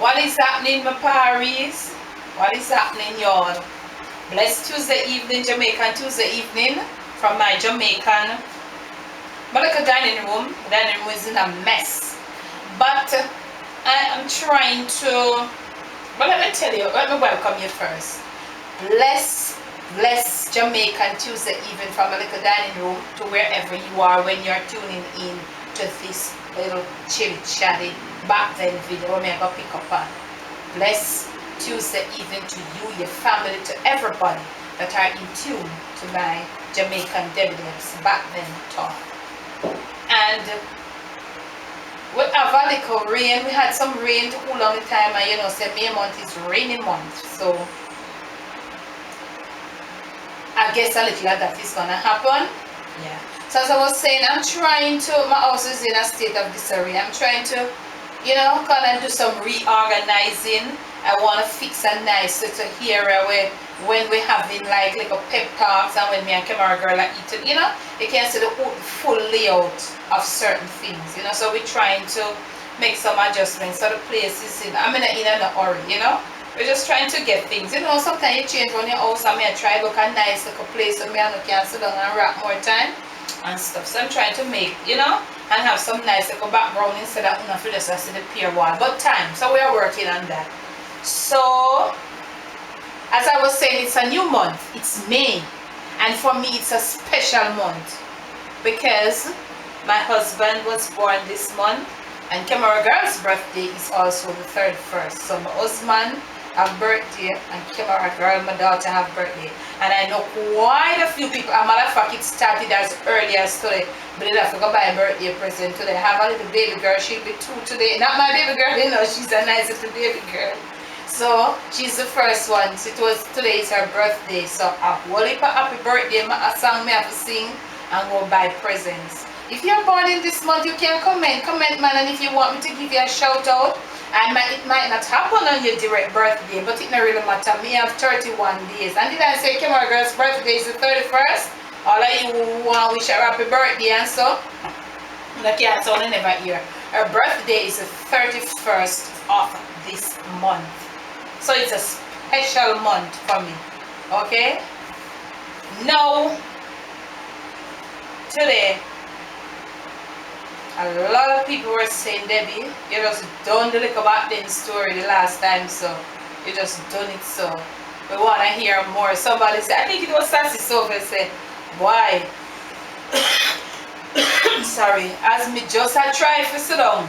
What is happening, my Paris? What is happening, y'all? Blessed Tuesday evening, Jamaican Tuesday evening from my Jamaican Malacca dining room. The dining room is in a mess. But I am trying to, but let me tell you, let me welcome you first. Bless Jamaican Tuesday evening from Malacca dining room to wherever you are when you're tuning in to this little chitty chatty back then video I'm going to pick up on. Bless Tuesday evening to you, your family, to everybody that are in tune to my Jamaican Debbie's back then talk. And we have a little rain. We had some rain to cool on the time, and you know, say May month is rainy month, so I guess a little of that is gonna happen. Yeah. So as I was saying, I'm trying to, my house is in a state of disarray. I'm trying to, you know, kind of do some reorganizing. I want to fix a nice little area where when we're having like a pep talks and when me and camera girl are eating, you know, you can see the full layout of certain things, you know. So we're trying to make some adjustments. So the place is in, I'm in a hurry, you know. We're just trying to get things, you know. Sometimes you change on your house and me I try look a nice little place so me I can sit down and wrap more time and stuff. So I'm trying to make, you know, and have some nice little background instead of enough to just see the pier wall. But time, so we are working on that. So as I was saying, it's a new month. It's May, and for me it's a special month because my husband was born this month, and Camera Girl's birthday is also the 31st. So my husband have birthday and Camera Girl, my daughter, have birthday. And I know quite a few people, as a matter of fact, it started as early as today. But they have to go buy a birthday present today. I have a little baby girl, she'll be 2 today. Not my baby girl, you know, she's a nice little baby girl. So she's the first one. So today is her birthday. So a whole heap of happy birthday, a song me have to sing and go buy presents. If you're born in this month, you can comment man, and if you want me to give you a shout out, it might not happen on your direct birthday, but it don't really matter. Me have 31 days. And did I say Camera Girl's birthday is the 31st? All of you who want to wish her happy birthday and so, I can't sound never hear. Her birthday is the 31st of this month. So it's a special month for me. Okay? Now, today, a lot of people were saying, Debbie, you just done the little back then story the last time, so you just done it, so we want to hear more. Somebody said, I think it was Sassy Sophie said, why? Sorry, as me just I try to sit down,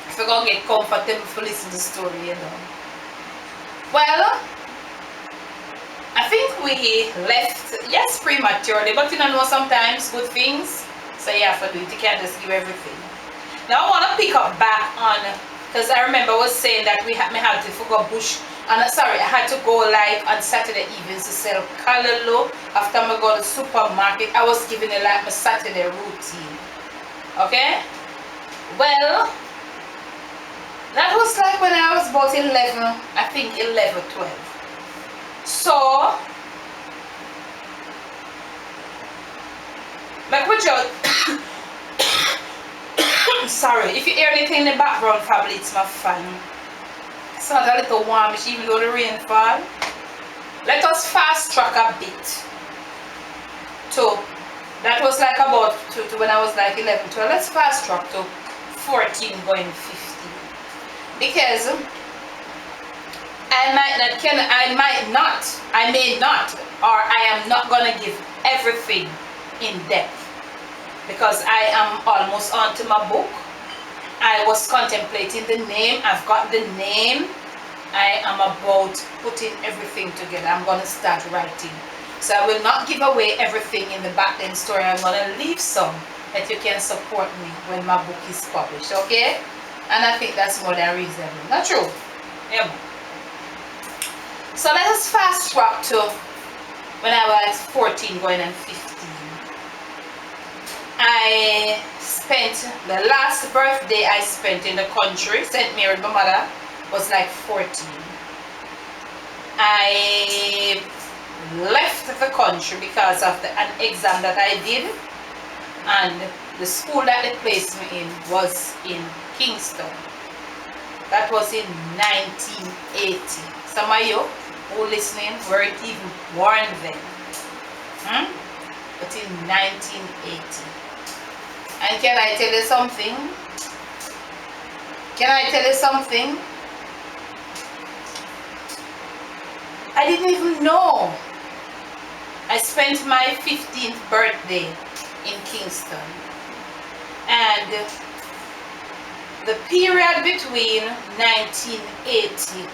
if you're going to get comfortable to listen to the story, you know. Well, I think we left, yes, prematurely, but you know sometimes good things, so you have to do it. You can't just give everything. Now I want to pick up back on, because I remember I was saying that we had to go bush, and sorry, I had to go like on Saturday evenings to sell callaloo. After I go to the supermarket, I was giving it like my Saturday routine. Okay? Well, that was like when I was about 11, I think 11, 12. So, like we just, sorry, if you hear anything in the background, probably it's my fan. It's not a little warmish even though the rain fall. Let us fast track a bit. So, that was like about to when I was like 11, 12. Let's fast track to 14 going 15. Because I may not, or I am not gonna give everything in depth because I am almost on to my book. I was contemplating the name. I've got the name. I am about putting everything together. I'm gonna start writing. So I will not give away everything in the back end story. I'm gonna leave some that you can support me when my book is published, okay? And I think that's more than reasonable. Not true? Yeah. So let us fast track to when I was 14 going on 15. I spent the last birthday I spent in the country, St. Mary, my mother, was like 14. I left the country because of an exam that I did, and the school that they placed me in was in Kingston. That was in 1980. Some of you who listening weren't even born then. But in 1980. And can I tell you something? Can I tell you something? I didn't even know. I spent my 15th birthday in Kingston. And the period between 1980,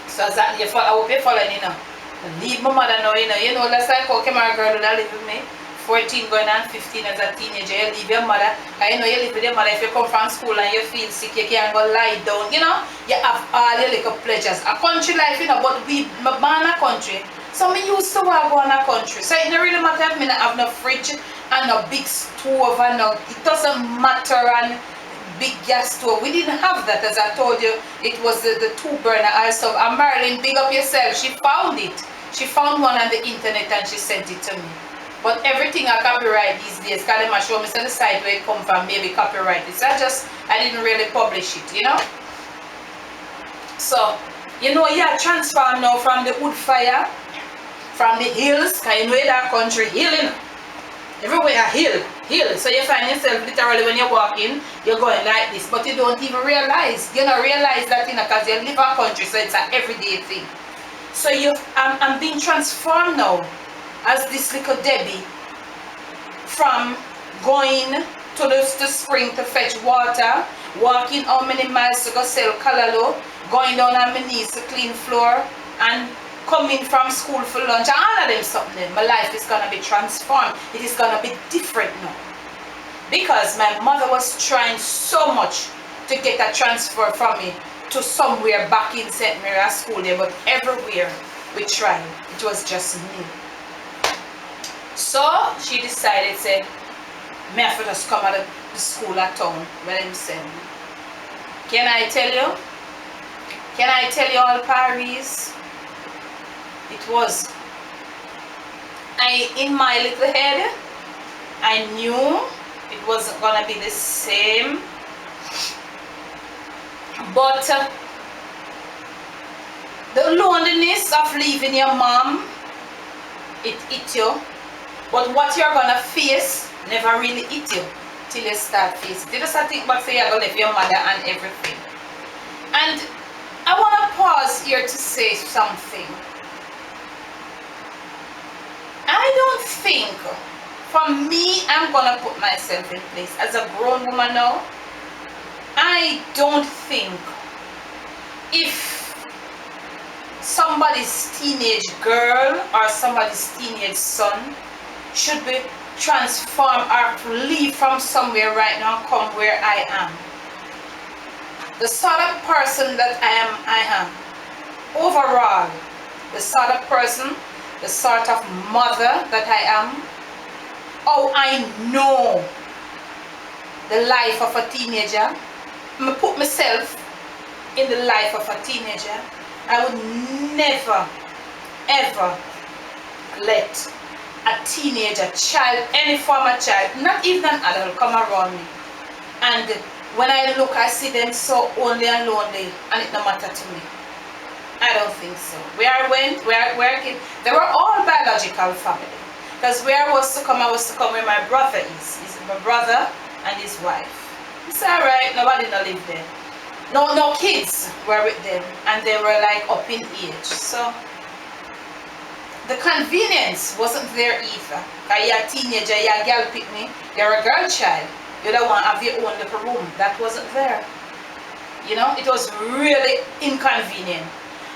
so that I hope you're following, leave my mother now, that's like how my girl that live with me, 14 going on 15 as a teenager, you leave your mother, you live with your mother. If you come from school and you feel sick, you can't go lie down, you have all your little pleasures. A country life, but we born a country, so me used to go on a country, so it don't really matter if me not have no fridge and no big stove and no, it doesn't matter, and big gas stove. We didn't have that, as I told you. It was the 2-burner oil stove. And Marilyn, big up yourself. She found it. She found one on the internet and she sent it to me. But everything I copyright these days, because them show me the site where it come from, maybe copyright it. So I didn't really publish it, So, you transform now from the wood fire, from the hills, because that country hill, everywhere hill. So you find yourself literally when you're walking, you're going like this, but you don't even realize. You don't realize that because you live in a country, so it's an everyday thing. So I'm being transformed now as this little Debbie, from going to the spring to fetch water, walking how many miles to go sell callaloo, going down on my knees to clean floor, and coming from school for lunch, and all of them something. My life is going to be transformed. It is going to be different now. Because my mother was trying so much to get a transfer from me to somewhere back in St. Mary's school there, but everywhere we tried, it was just me. So she decided, said, me have to just come out of the school at town where them send me. Can I tell you? Can I tell you all, Paris? It was, in my little head, I knew it wasn't gonna be the same, but the loneliness of leaving your mom, it hit you, but what you're gonna face never really hit you till you start facing it. You just think back, say you're gonna leave your mother and everything. And I wanna pause here to say something. I don't think, for me, I'm gonna put myself in place as a grown woman now. I don't think if somebody's teenage girl or somebody's teenage son should be transformed or leave from somewhere right now and come where I am. The sort of person that I am. Overall, the sort of person, the sort of mother that I am, how I know the life of a teenager. I put myself in the life of a teenager. I would never, ever let a teenager, child, any form of child, not even an adult, come around me. And when I look, I see them so only and lonely, and it no matter to me. I don't think so. Where I went, where I came, they were all biological family. Because where I was to come where my brother is. He's my brother and his wife. It's alright, nobody no live there. No kids were with them, and they were like up in age. So the convenience wasn't there either. Because you're a teenager, you're a girl pick me, you're a girl child. You don't want to have your own little room. That wasn't there. It was really inconvenient.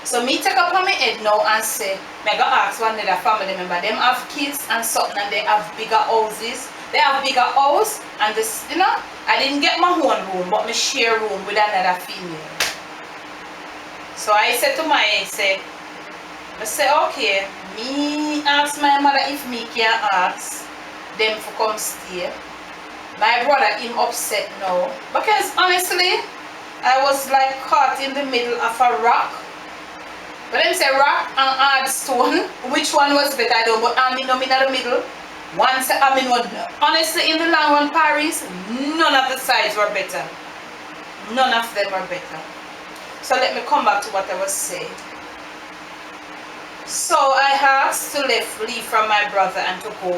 So me take up on my head now and say, I go ask one other family member, them have kids and something, and they have bigger houses. They have bigger house, and this, I didn't get my own room, but me share room with another female. So I said to I say, okay, me ask my mother if me can ask them to come stay. My brother, him upset now, because honestly, I was like caught in the middle of a rock. But them say rock and hard stone, which one was better? I don't know, but I'm in the middle. One say I'm in one. Honestly, in the long run, Paris, none of the sides were better. None of them are better. So let me come back to what I was saying. So I asked to leave from my brother and to go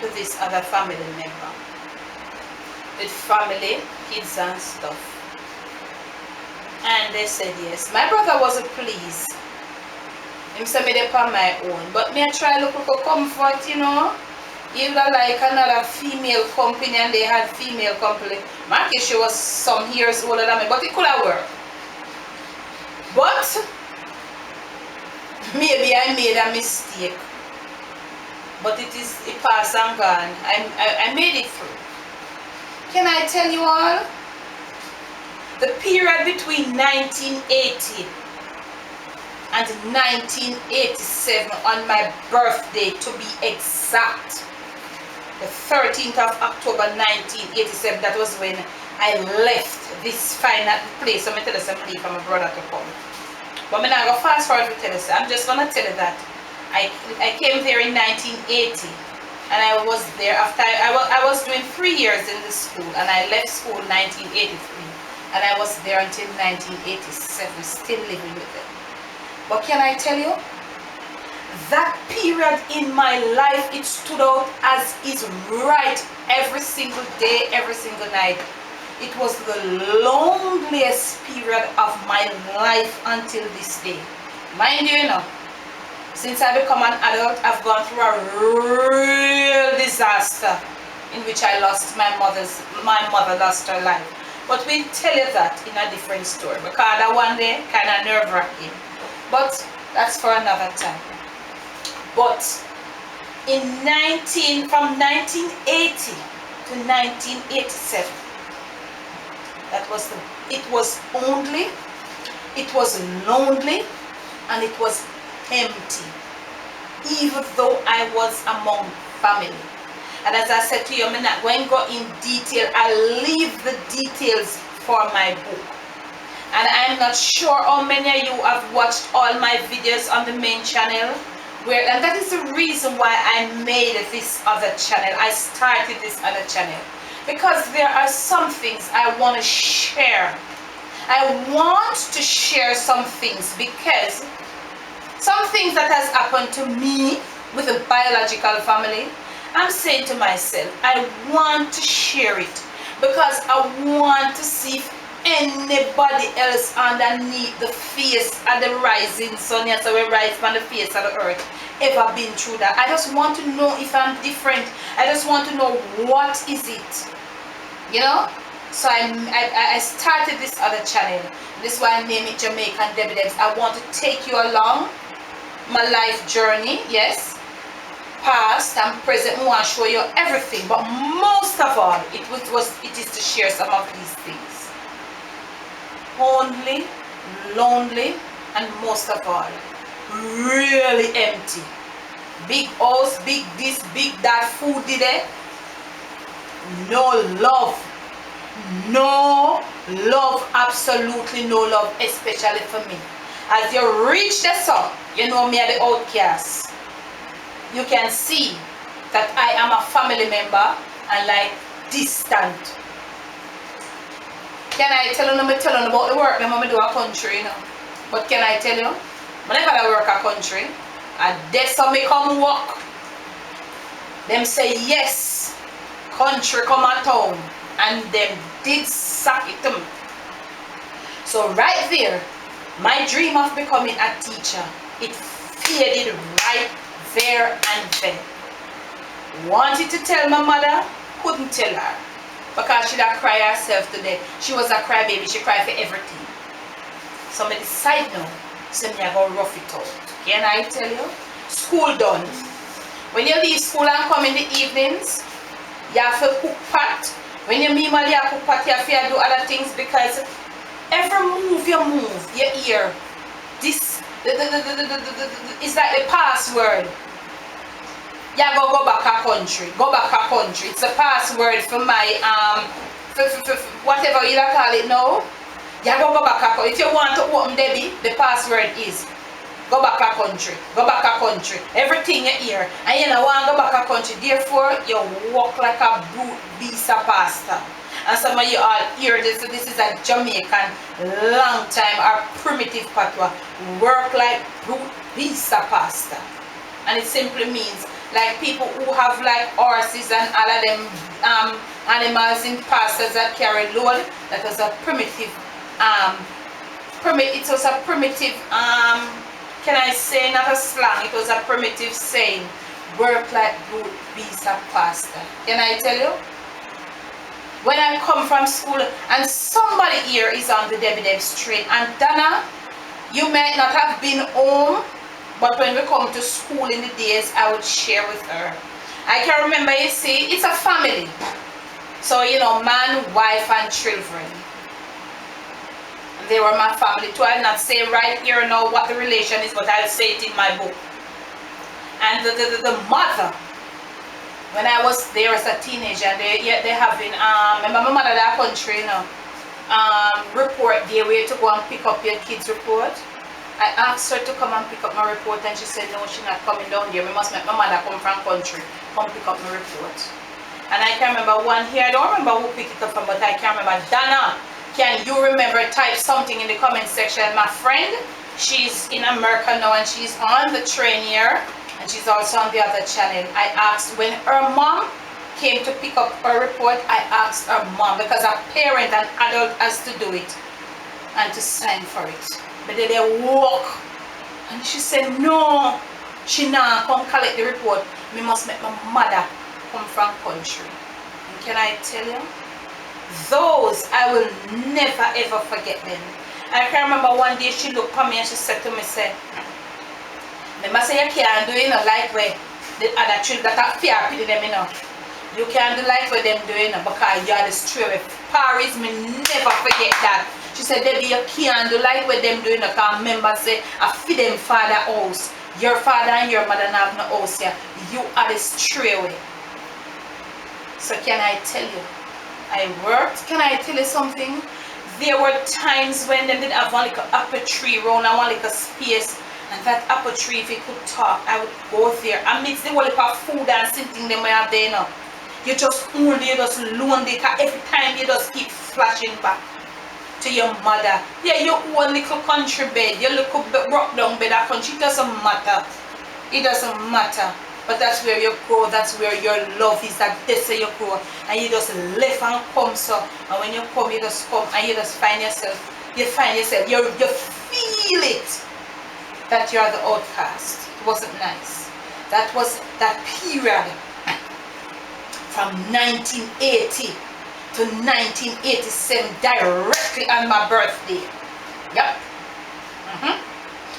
to this other family member with family, kids and stuff. And they said yes. My brother wasn't pleased. Him said me dey on my own. But me I try look for comfort, you know. Even like another female company and they had female company. Marky, she was some years older than me, but it could have worked. But maybe I made a mistake. But it passed and gone. I made it through. Can I tell you all? The period between 1980 and 1987 on my birthday, to be exact, the 13th of October 1987, that was when I left this final place. So I'm going to tell you something for my brother to come. But I'm not going to fast forward to tell you. I'm just going to tell you that I came there in 1980 and I was there after I was doing 3 years in the school, and I left school in 1983 and I was there until 1987, still living with them. But can I tell you, that period in my life, it stood out as is right every single day, every single night. It was the loneliest period of my life until this day. Mind you, since I become an adult, I've gone through a real disaster in which I lost my mother lost her life. But we'll tell you that in a different story, because that one day kind of nerve-wracking. But that's for another time. But from 1980 to 1987, it was lonely, and it was empty, even though I was among family. And as I said to you, I'm not going to go in detail. I'll leave the details for my book. And I'm not sure how many of you have watched all my videos on the main channel. And that is the reason why I made this other channel. I started this other channel. Because there are some things I want to share. I want to share some things because some things that has happened to me with a biological family, I'm saying to myself, I want to share it because I want to see if anybody else underneath the face of the rising sun, yes, we rise from the face of the earth, ever been through that. I just want to know if I'm different. I just want to know what is it, you know. So I started this other channel. This is why I named it Jamaican Debbie Debs. I want to take you along my life journey, yes, past and present. I want to show you everything, but most of all, it is to share some of these things. Only, lonely, and most of all, really empty. Big house, big this, big that, food there. No love. No love, absolutely no love, especially for me. As you reach the sun, you know me are the outcast. You can see that I am a family member and like distant. Can I tell you about the work that I do a country, you know? But can I tell you, whenever I work a country, and that's how me come work. Them say yes, country come a town, and them did suck it to me. So right there, my dream of becoming a teacher, it faded right there and then. Wanted to tell my mother, couldn't tell her. Because she'd have cried herself to death. She was a crybaby, she cried for everything. So I decide now, so I'm going to rough it out. Can I tell you? School done. When you leave school and come in the evenings, you have to cook pot. When you meet Mali, you cook pot, you have to do other things because every move you move, you hear this, it's like the password. You go back a country. Go back a country. It's a password for my whatever you call it now. You go back a country. If you want to open Debbie, the password is go back a country. Go back a country. Everything you hear. And you know want to go back a country. Therefore, you walk like a brute beast of pasta. And some of you all hear this. So this is a Jamaican long time or primitive patois. Work like brute piece of pasta. And it simply means like people who have like horses and all of them animals in pastures that carry load. That was a primitive it was a primitive can I say, not a slang, it was a primitive saying. Work like brute piece of pasta. Can I tell you? When I come from school and somebody here is on the Debbie Debs train, and Donna, you might not have been home, but when we come to school in the days, I would share with her. I can remember, you see, it's a family. So, you know, man, wife, and children. They were my family too. I'll not say right here now what the relation is, but I'll say it in my book. And the mother, when I was there as a teenager, they having remember my mother that country, you know, report day where to go and pick up your kids' report. I asked her to come and pick up my report, and she said no, she's not coming down there. We must make my mother come from country, come pick up my report. And I can remember one here, I don't remember who picked it up from, but I can remember Donna. Can you remember? Type something in the comment section. My friend, she's in America now and she's on the train here, and she's also on the other channel. I asked when her mom came to pick up her report, I asked her mom, because a parent, an adult, has to do it and to sign for it. But then they walk, and she said no, she not come collect the report. Me must make my mother come from country. And can I tell you? Those, I will never ever forget them. I can remember one day she looked at me and she said to me, say, "Remember say you can't do, you know, like where the other children that are fear pity them, you know. You can't do like what them doing, you know, because you are the stray. Paris, me never forget that." She said, "Baby, you can't do like what them doing, you know, because remember say, I feed them father house. Your father and your mother have no house here. You are the stray away." So can I tell you? I worked. Can I tell you something? There were times when they did have one little apple tree around and one little space, and that apple tree, if it could talk, I would go there and mix the whole heap of food and sitting them where there, you know. You just only, you just loan it, every time you just keep flashing back to your mother. Yeah, your own little country bed, your little rock down bed, that country, it doesn't matter. It doesn't matter. But that's where you grow, that's where your love is, that's where you grow. And you just left and come so. And when you come, you just come and you just find yourself, you feel it, that you're the outcast. It wasn't nice. That was that period from 1980 to 1987, directly on my birthday. Yep.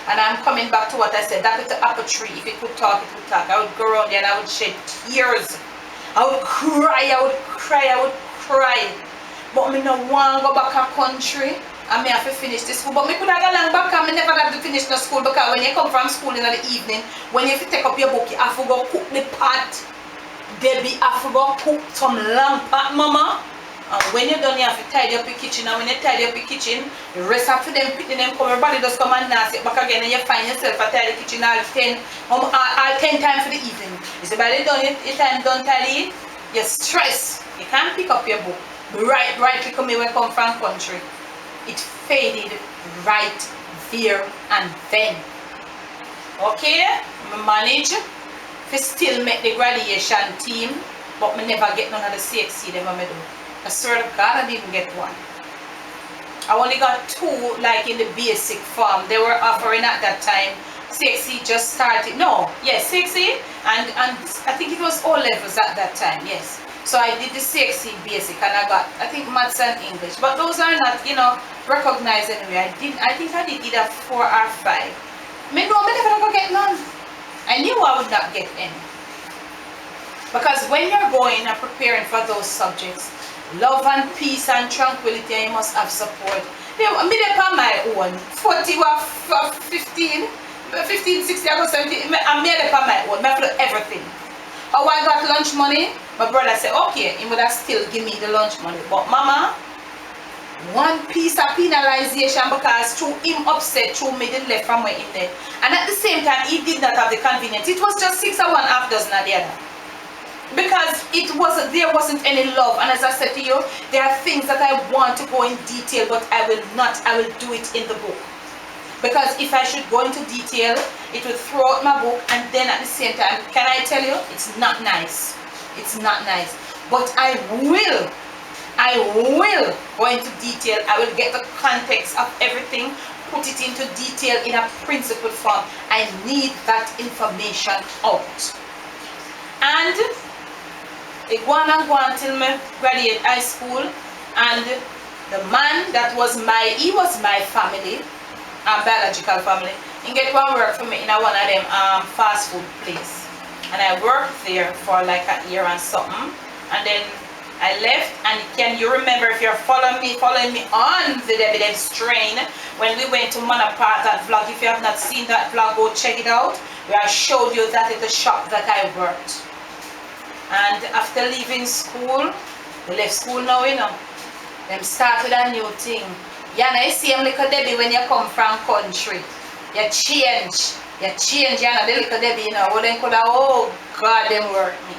And I'm coming back to what I said, that little apple tree, if it could talk, it would talk. I would go around there and I would shed tears. I would cry, I would cry, I would cry. But me no want to go back to country and me have to finish the school. But me could have gone back and me never have to finish the school, because when you come from school in the evening, when you have to take up your book, you have to go cook the pot. Debbie have to go cook some lamb pot, mama. And when you're done, you have to tidy up your kitchen. And when you tidy up your kitchen, the rest of them picking them come, everybody just come and dance it back again, and you find yourself a tidy kitchen all 10 times for the evening. You see, by the done your time done tidy, you're stressed. You can't pick up your book. Right come here when come from country. It faded right there and then. Okay? I manage to still make the graduation team, but I never get none of the CXC them I do. I swear to God, I didn't get one. I only got 2, like in the basic form. They were offering at that time. CXC just started. No, yes, CXC, and I think it was O levels at that time. Yes. So I did the CXC basic, and I got, I think, maths and English. But those are not, you know, recognized anyway. I think I did either 4 or 5. Me no, me never gonna get none. I knew I would not get any. Because when you're going and preparing for those subjects, love and peace and tranquility, and you must have support. Me dey on my own. 40 or 15, 16, I go 17. I'm there on my own. I have to do everything. How I got lunch money, my brother said, okay, he would have still give me the lunch money. But mama, one piece of penalization, because through him upset, through me did left from where in there. And at the same time, he did not have the convenience. It was just 6 or 1/2 dozen of the other. Because because there wasn't any love. And as I said to you, there are things that I want to go in detail, but I will not. I will do it in the book. Because if I should go into detail, it will throw out my book, and then at the same time, can I tell you, it's not nice. It's not nice. But I will go into detail. I will get the context of everything, put it into detail in a principled form. I need that information out. And I go on till I graduate high school, and the man that was he was my family, biological family, he get one work for me in one of them fast food place. And I worked there for like a year and something, and then I left. And can you remember, if you're following me on the Debbie Debs train, when we went to Manapart, that vlog, if you have not seen that vlog, go check it out, where I showed you that at the shop that I worked. And after leaving school, they left school now, you know, them started a new thing. Yeah, and I see them little Debbie when you come from country. You change, yeah, the little Debbie, you know, then could have, oh God, them work me.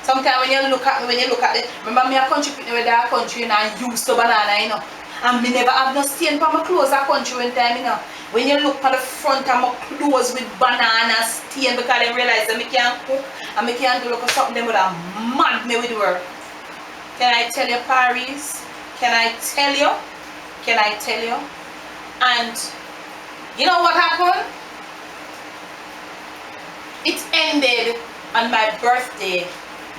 Sometimes when you look at it, remember me a country people with that country, you know, and used to banana, you know. And me never have no stain for my clothes a country one time, you know. When you look at the front of my clothes with banana stain, because they realize that I can't cook and I can't do look something, they would have mad me with work. Can I tell you, Paris? Can I tell you? Can I tell you? And you know what happened? It ended on my birthday,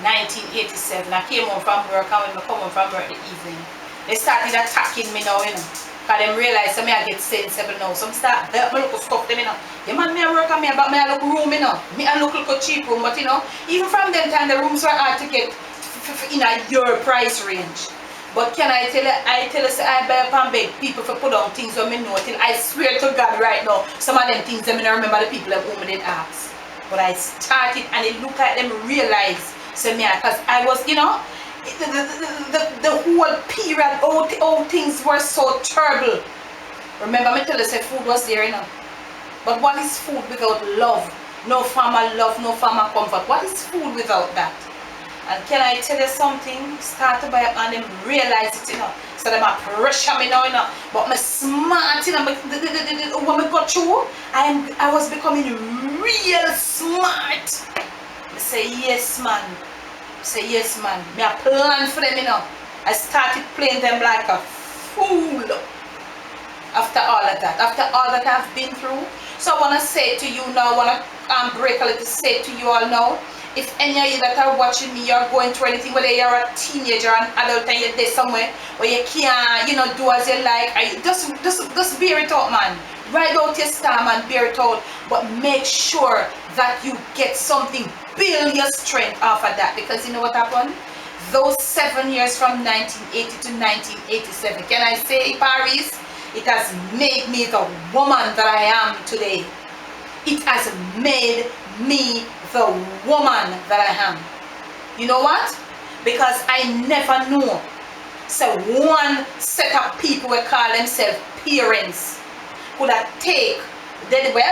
1987. I came home from work, and when I come home from work the evening, they started attacking me now, you know. Because they realize that I get sensible now. Some start help me look stuff them, you know. Yeah, man, me work on me, but me I look room, you know. Me I look cheap room, but you know, even from them time the rooms were hard to get in a your price range. But can I tell you, say I buy up and beg people for put on things when me know till I swear to God right now, some of them things them I don't remember the people that whom did ask. But I started and it look at them realize so me because I was, you know, the whole period all things were so terrible. Remember me tell you say food was there, you know. But what is food without love? No farmer love, no farmer comfort. What is food without that? And can I tell you something? Start to buy up and them realize it, you know. So them a pressure me now, you know. But me smart, you know. When me got through, I was becoming real smart. I say yes, man. Say yes, man. Me a plan for them, you know. I started playing them like a fool. After all of that, after all that I've been through. So I want to say to you now, I want to break a little, say to you all now. If any of you that are watching me, you're going through anything, whether you're a teenager or an adult and you're there somewhere where you can't, you know, do as you like, just bear it out, man. Ride out your storm and bear it out, but make sure that you get something, build your strength off of that, because you know what happened? Those 7 years from 1980 to 1987, can I say, Paris, it has made me the woman that I am today. It has made me the woman that I am. You know what? Because I never knew. So one set of people who call themselves parents could have they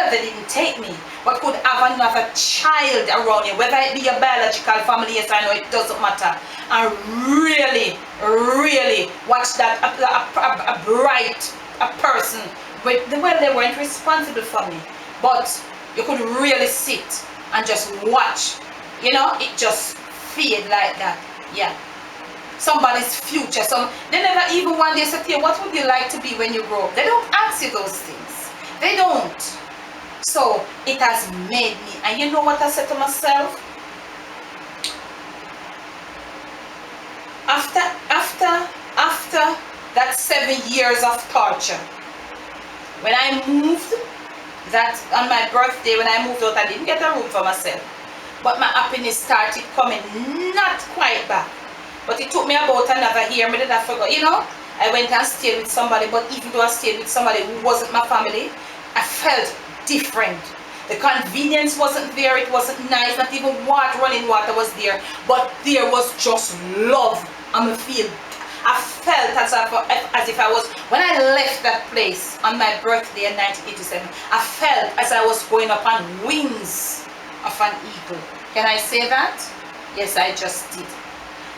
didn't take me, but could have another child around you, whether it be your biological family, yes, I know it doesn't matter. And really, really watch that a bright person. But they weren't responsible for me, but you could really sit and just watch, you know, it just fade like that. Yeah, somebody's future. They never even one day say, what would you like to be when you grow up? They don't ask you those things. They don't. So it has made me, and you know what I said to myself? After that 7 years of torture, when I moved, that on my birthday, when I moved out, I didn't get a room for myself, but my happiness started coming, not quite back, but it took me about another year. I didn't forget, you know, I went and stayed with somebody, but even though I stayed with somebody who wasn't my family, I felt different. The convenience wasn't there, it wasn't nice, not even running water was there, but there was just love. I felt as if I was, when I left that place on my birthday in 1987, I felt as I was going up on wings of an eagle. Can I say that? Yes, I just did.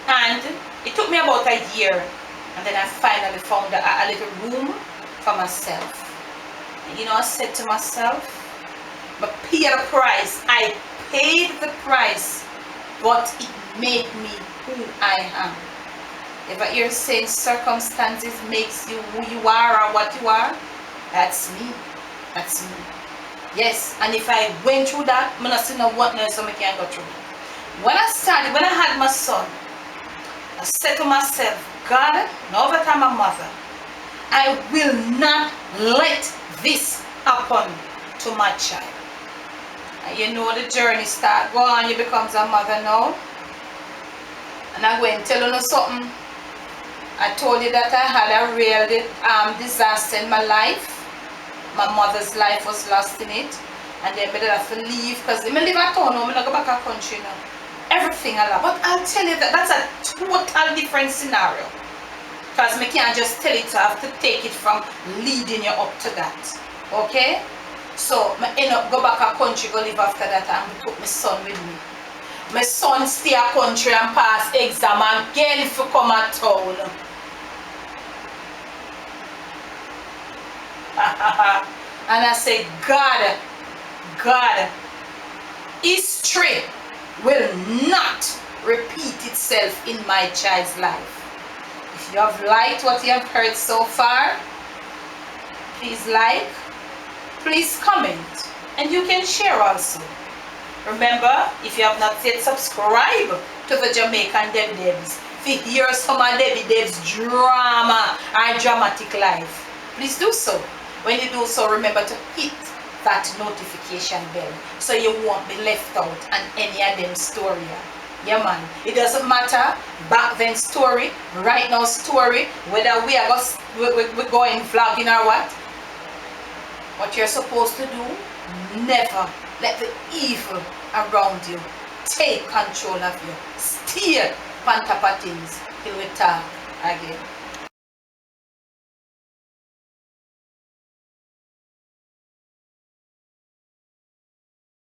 And it took me about a year, and then I finally found a little room for myself. And I said to myself, but pay the price. I paid the price, but it made me who I am. If I hear saying circumstances makes you who you are or what you are, that's me. That's me. Yes, and if I went through that, I'm not seeing what else I can't go through. When I had my son, I said to myself, God, now that I'm a mother, I will not let this happen to my child. And the journey starts. Go on, you becomes a mother now. And I'm going to tell you something. I told you that I had a real disaster in my life. My mother's life was lost in it. And then I did have to leave because I live at home now. I don't go back to the country now. Everything I love. But I'll tell you that that's a total different scenario. Because I can't just tell it, so I have to take it from leading you up to that. Okay? So I end up go back to the country, go live after that, and I took my son with me. My son stay a country and pass exam again for come at town. And I say, God, history will not repeat itself in my child's life. If you have liked what you have heard so far, please like, please comment, and you can share also. Remember, if you have not yet subscribed to the Jamaican Debbie Debs, to hear some of Debbie Debs' drama or dramatic life, please do so. When you do so, remember to hit that notification bell so you won't be left out on any of them story. Yeah man, it doesn't matter back then story, right now story, whether we are going vlogging or what you're supposed to do, never let the evil around you take control of you. Steer on top of things till we talk again.